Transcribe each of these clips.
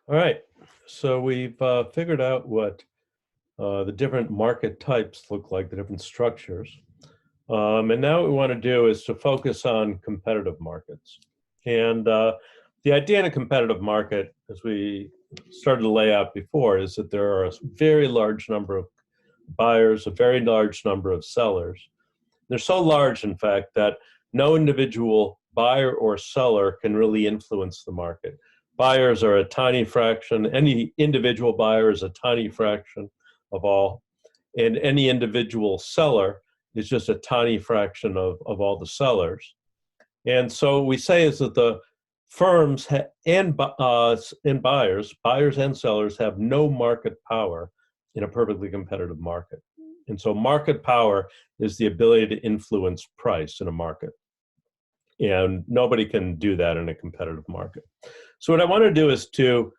All right, so we've figured out what the different market types look like, the different structures. And now what we want to do is to focus on competitive markets. And the idea in a competitive market, as we started to lay out before, is that there are a very large number of buyers, a very large number of sellers. They're so large, in fact, that no individual buyer or seller can really influence the market. Buyers are a tiny fraction. Any individual buyer is a tiny fraction of all. And any individual seller is just a tiny fraction of all the sellers. And so we say is that the firms and buyers and sellers have no market power in a perfectly competitive market. And so market power is the ability to influence price in a market. And nobody can do that in a competitive market. So what I want to do is to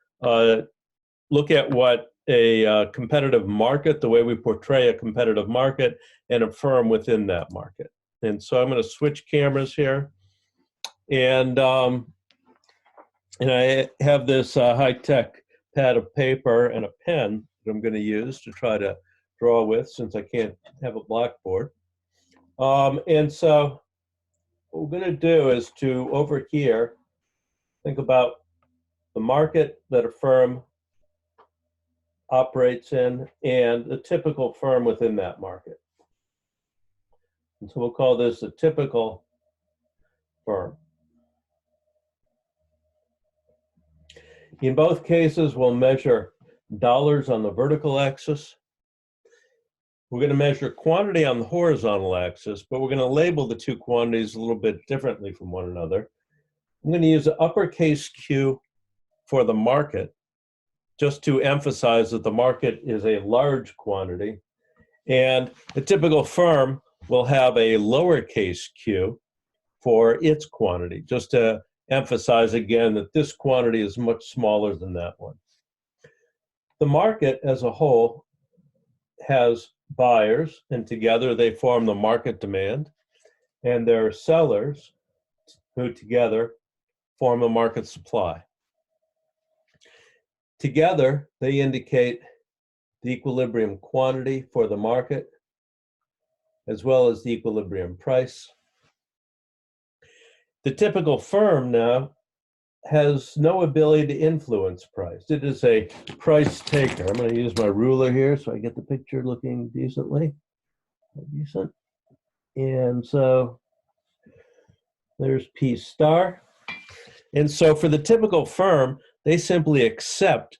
look at what a competitive market, the way we portray a competitive market, and a firm within that market. And so I'm going to switch cameras here. And I have this high-tech pad of paper and a pen that I'm going to use to try to draw with, since I can't have a blackboard. And so what we're going to do is to, over here, think about the market that a firm operates in and the typical firm within that market. And so we'll call this a typical firm. In both cases, we'll measure dollars on the vertical axis. We're going to measure quantity on the horizontal axis, but we're going to label the two quantities a little bit differently from one another. I'm going to use an uppercase Q for the market, just to emphasize that the market is a large quantity. And a typical firm will have a lowercase q for its quantity, just to emphasize again that this quantity is much smaller than that one. The market as a whole has buyers, and together they form the market demand, and there are sellers who together form a market supply. Together, they indicate the equilibrium quantity for the market, as well as the equilibrium price. The typical firm now has no ability to influence price. It is a price taker. I'm going to use my ruler here so I get the picture looking decently. Decent. And so there's P star. And so for the typical firm, they simply accept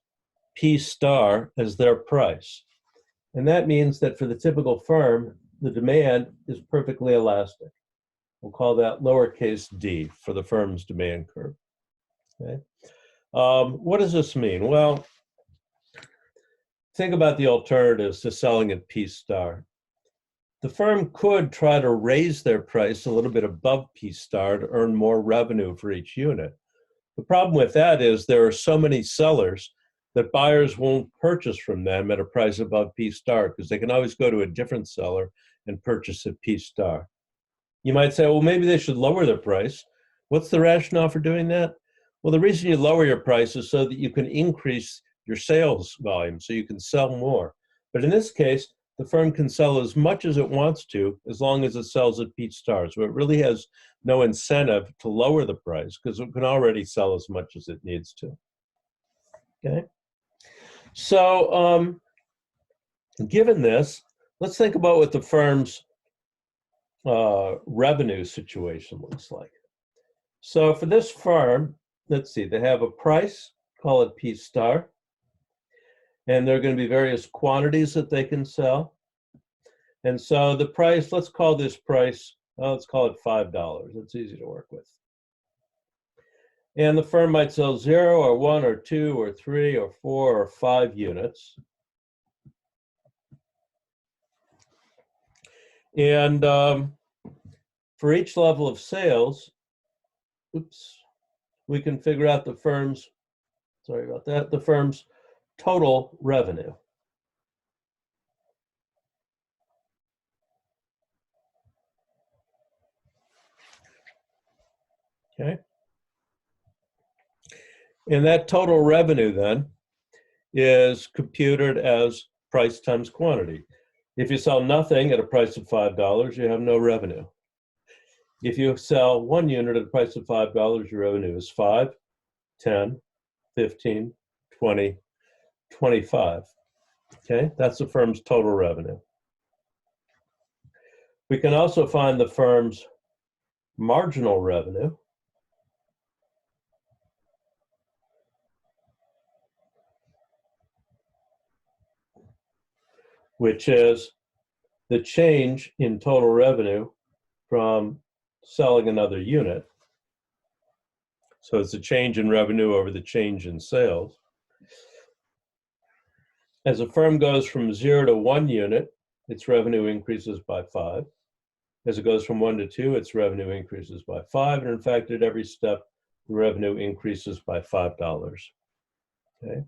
P star as their price. And that means that for the typical firm, the demand is perfectly elastic. We'll call that lowercase d for the firm's demand curve. Okay. What does this mean? Well, think about the alternatives to selling at P star. The firm could try to raise their price a little bit above P star to earn more revenue for each unit. The problem with that is there are so many sellers that buyers won't purchase from them at a price above P star, because they can always go to a different seller and purchase at P star. You might say, well, maybe they should lower their price. What's the rationale for doing that? Well, the reason you lower your price is so that you can increase your sales volume, so you can sell more. But in this case, the firm can sell as much as it wants to, as long as it sells at P star. So it really has no incentive to lower the price, because it can already sell as much as it needs to. Okay. So given this, let's think about what the firm's revenue situation looks like. So for this firm, let's see, they have a price, call it P star, and there are going to be various quantities that they can sell. And so the price, let's call this price, let's call it $5. It's easy to work with. And the firm might sell 0 or 1 or 2 or 3 or 4 or 5 units. And for each level of sales, we can figure out the firm's, sorry about that, the firm's total revenue. Okay. And that total revenue then is computed as price times quantity. If you sell nothing at a price of $5, you have no revenue. If you sell 1 unit at a price of $5, your revenue is 5, 10, 15, 20, 25. Okay, that's the firm's total revenue. We can also find the firm's marginal revenue, which is the change in total revenue from selling another unit. So it's the change in revenue over the change in sales. As a firm goes from 0 to 1 unit, its revenue increases by 5. As it goes from 1 to 2, its revenue increases by 5. And in fact, at every step, the revenue increases by $5. Okay.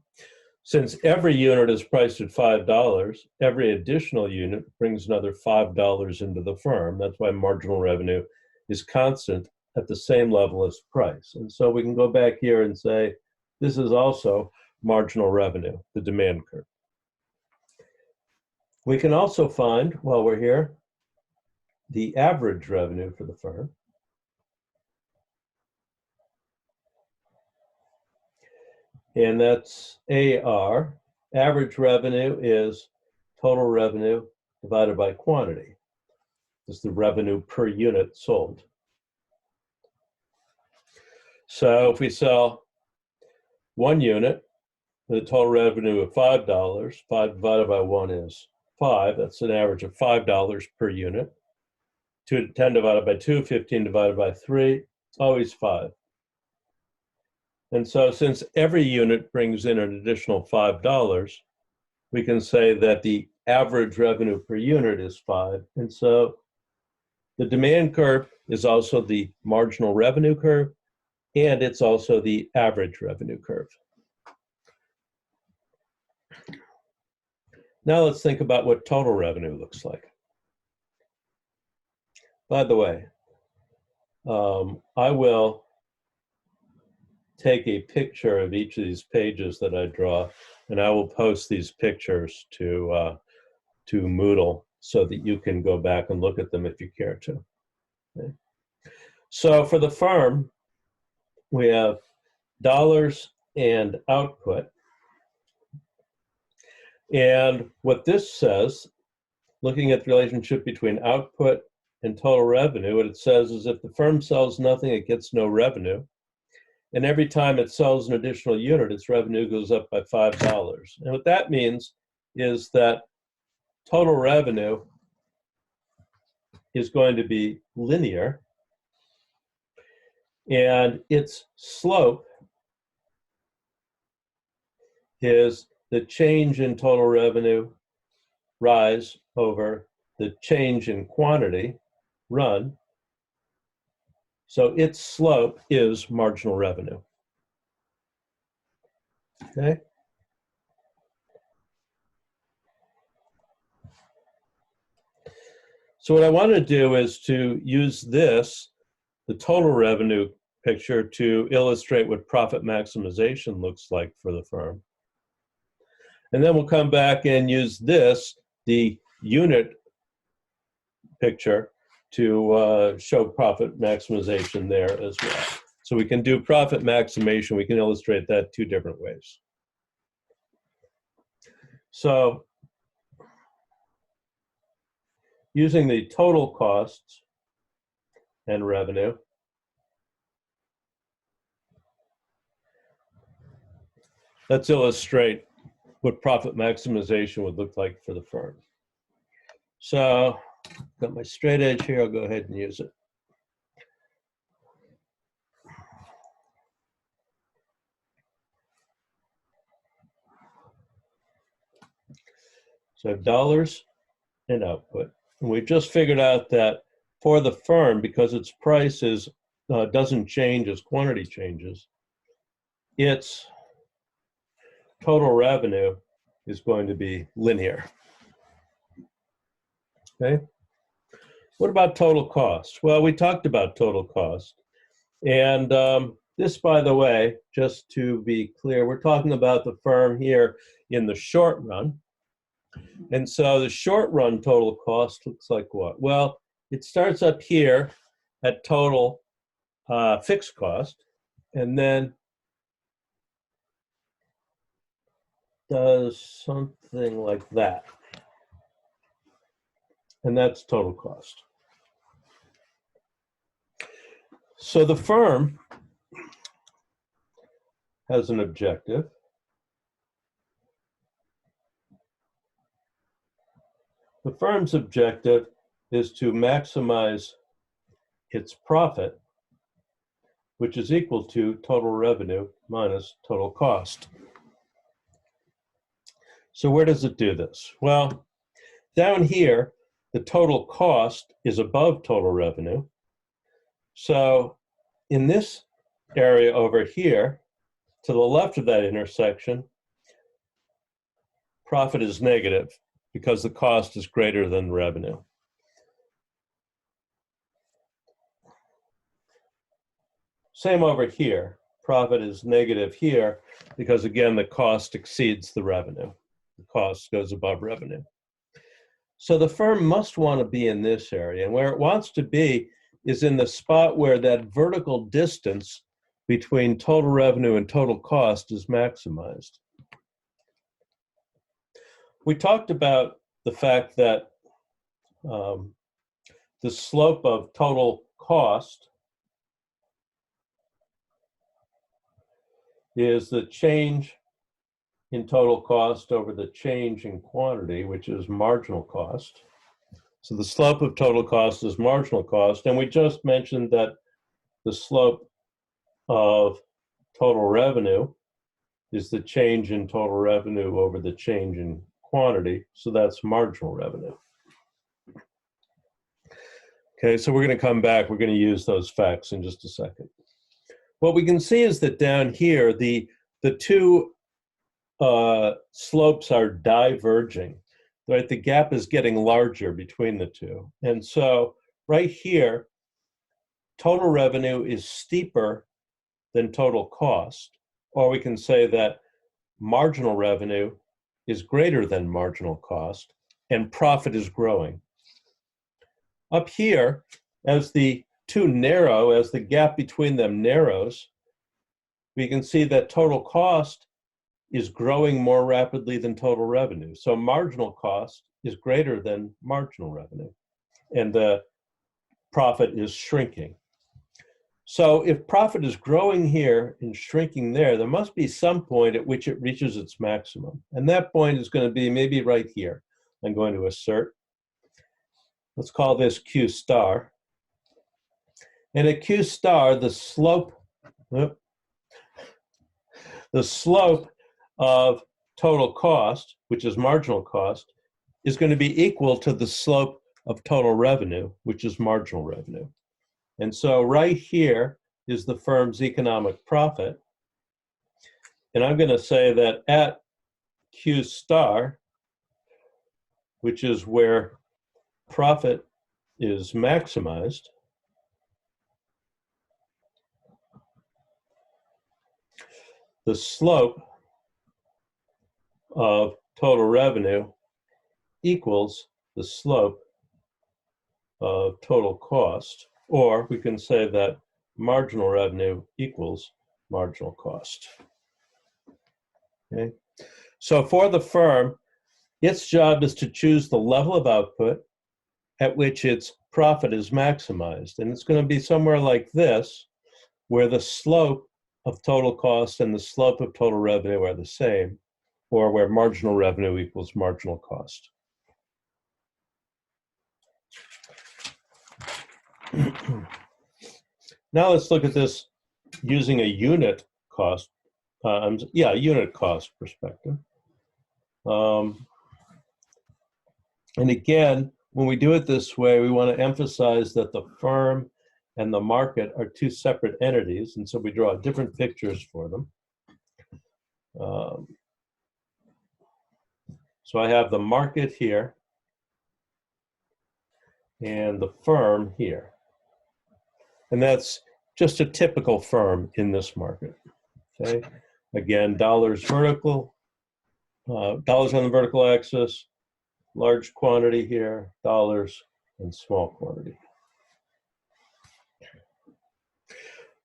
Since every unit is priced at $5, every additional unit brings another $5 into the firm. That's why marginal revenue is constant at the same level as price. And so we can go back here and say, this is also marginal revenue, the demand curve. We can also find, while we're here, the average revenue for the firm. And that's AR. Average revenue is total revenue divided by quantity. It's the revenue per unit sold. So if we sell 1 unit with a total revenue of $5, 5 divided by 1 is 5. That's an average of $5 per unit. 10 divided by 2, 15 divided by 3, it's always 5. And so since every unit brings in an additional $5, we can say that the average revenue per unit is 5. And so the demand curve is also the marginal revenue curve, and it's also the average revenue curve. Now let's think about what total revenue looks like. By the way, I will take a picture of each of these pages that I draw, and I will post these pictures to Moodle so that you can go back and look at them if you care to. Okay. So for the firm, we have dollars and output. And what this says, looking at the relationship between output and total revenue, what it says is if the firm sells nothing, it gets no revenue. And every time it sells an additional unit, its revenue goes up by $5. And what that means is that total revenue is going to be linear, and its slope is the change in total revenue rise over the change in quantity run. So its slope is marginal revenue. Okay. So what I want to do is to use this, the total revenue picture, to illustrate what profit maximization looks like for the firm. And then we'll come back and use this, the unit picture, to show profit maximization there as well. So we can do profit maximization, we can illustrate that 2 different ways. So using the total costs and revenue, let's illustrate what profit maximization would look like for the firm. So got my straight edge here, I'll go ahead and use it. So I have dollars and output. And we just figured out that for the firm, because its price is, doesn't change as quantity changes, its total revenue is going to be linear. Okay. What about total cost? Well, we talked about total cost. And This, by the way, just to be clear, we're talking about the firm here in the short run. And so the short run total cost looks like what? Well, it starts up here at total fixed cost, and then does something like that. And that's total cost. So the firm has an objective. The firm's objective is to maximize its profit, which is equal to total revenue minus total cost. So where does it do this? Well, down here, the total cost is above total revenue. So in this area over here, to the left of that intersection, profit is negative because the cost is greater than the revenue. Same over here. Profit is negative here because, again, the cost exceeds the revenue. The cost goes above revenue. So the firm must want to be in this area. And where it wants to be is in the spot where that vertical distance between total revenue and total cost is maximized. We talked about the fact that the slope of total cost is the change in total cost over the change in quantity, which is marginal cost. So the slope of total cost is marginal cost. And we just mentioned that the slope of total revenue is the change in total revenue over the change in quantity. So that's marginal revenue. Okay, so we're going to come back. We're going to use those facts in just a second. What we can see is that down here, the two slopes are diverging, right? The gap is getting larger between the two. And so right here, total revenue is steeper than total cost, or we can say that marginal revenue is greater than marginal cost, and profit is growing. Up here, as the two narrow, as the gap between them narrows, we can see that total cost is growing more rapidly than total revenue. So marginal cost is greater than marginal revenue, and the profit is shrinking. So if profit is growing here and shrinking there, there must be some point at which it reaches its maximum. And that point is going to be maybe right here. I'm going to assert. Let's call this Q star. And at Q star, the slope of total cost, which is marginal cost, is going to be equal to the slope of total revenue, which is marginal revenue. And so right here is the firm's economic profit. And I'm going to say that at Q star, which is where profit is maximized, the slope of total revenue equals the slope of total cost, or we can say that marginal revenue equals marginal cost. Okay? So for the firm, its job is to choose the level of output at which its profit is maximized. And it's going to be somewhere like this, where the slope of total cost and the slope of total revenue are the same, or where marginal revenue equals marginal cost. Now let's look at this using a unit cost, unit cost perspective. And again, when we do it this way, we want to emphasize that the firm and the market are two separate entities, and so we draw different pictures for them. So I have the market here and the firm here. And that's just a typical firm in this market. Okay, again, dollars vertical, dollars on the vertical axis, large quantity here, dollars, and small quantity.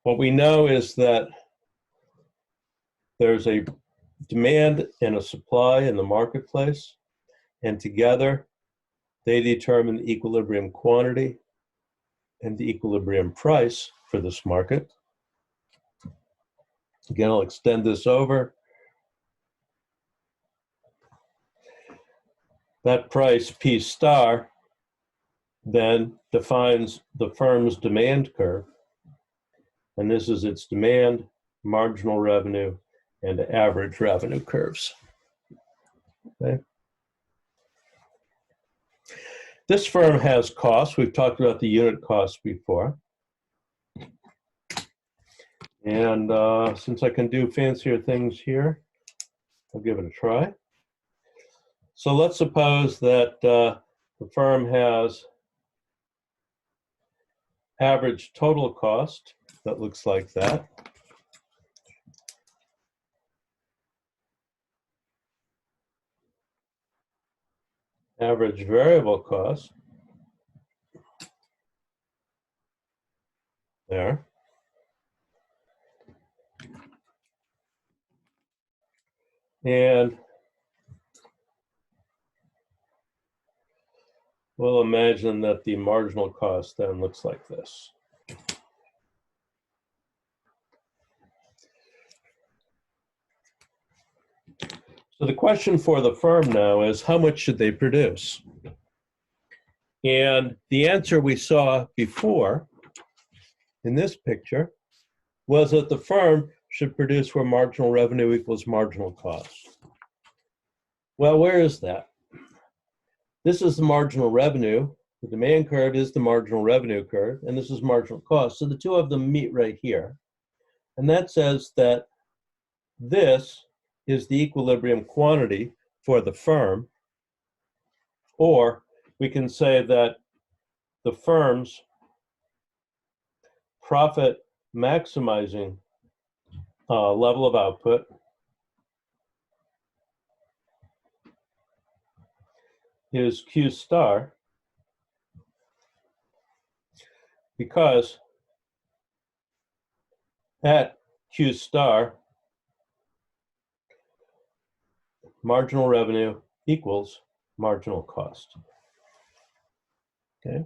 What we know is that there's a demand and a supply in the marketplace, and together they determine the equilibrium quantity and the equilibrium price for this market. Again, I'll extend this over. That price, P star, then defines the firm's demand curve. And this is its demand, marginal revenue, and average revenue curves. Okay. This firm has costs. We've talked about the unit costs before. And since I can do fancier things here, I'll give it a try. So let's suppose that the firm has average total cost that looks like that. Average variable cost. There. And we'll imagine that the marginal cost then looks like this. So the question for the firm now is, how much should they produce? And the answer we saw before in this picture was that the firm should produce where marginal revenue equals marginal cost. Well, where is that? This is the marginal revenue. The demand curve is the marginal revenue curve, and this is marginal cost. So the two of them meet right here. And that says that this is the equilibrium quantity for the firm, or we can say that the firm's profit maximizing level of output is Q star, because at Q star, marginal revenue equals marginal cost. Okay,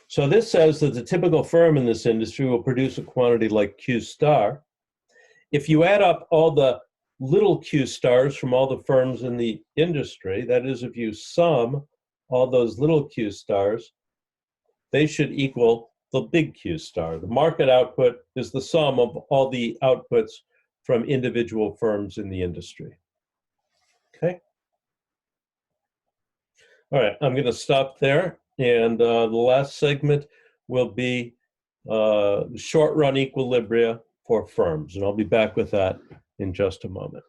so this says that the typical firm in this industry will produce a quantity like Q star. If you add up all the little Q stars from all the firms in the industry, that is, if you sum all those little Q stars, they should equal the big Q star. The market output is the sum of all the outputs from individual firms in the industry. Okay. All right, I'm going to stop there. And the last segment will be short run equilibria for firms. And I'll be back with that in just a moment.